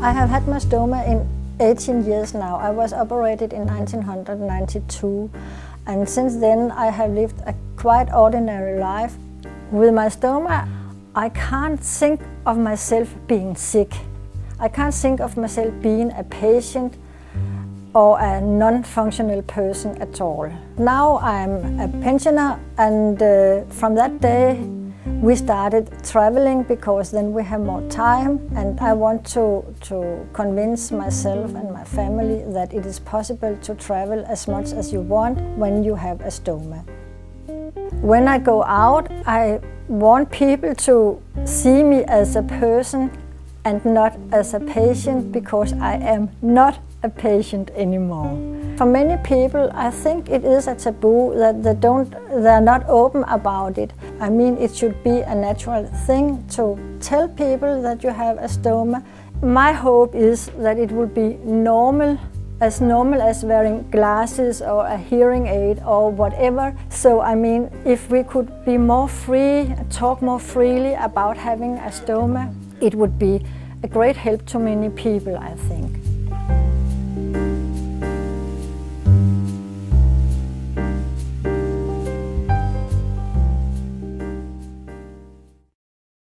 I have had my stoma in 18 years now. I was operated in 1992, and since then I have lived a quite ordinary life. With my stoma, I can't think of myself being sick. I can't think of myself being a patient or a non-functional person at all. Now I'm a pensioner, and from that day we started traveling because then we have more time, and I want to convince myself and my family that it is possible to travel as much as you want when you have a stoma. When I go out, I want people to see me as a person and not as a patient, because I am not a patient anymore. For many people, I think it is a taboo that they're not open about it. I mean, it should be a natural thing to tell people that you have a stoma. My hope is that it will be normal as wearing glasses or a hearing aid or whatever. So I mean, if we could be more free, talk more freely about having a stoma, it would be a great help to many people, I think.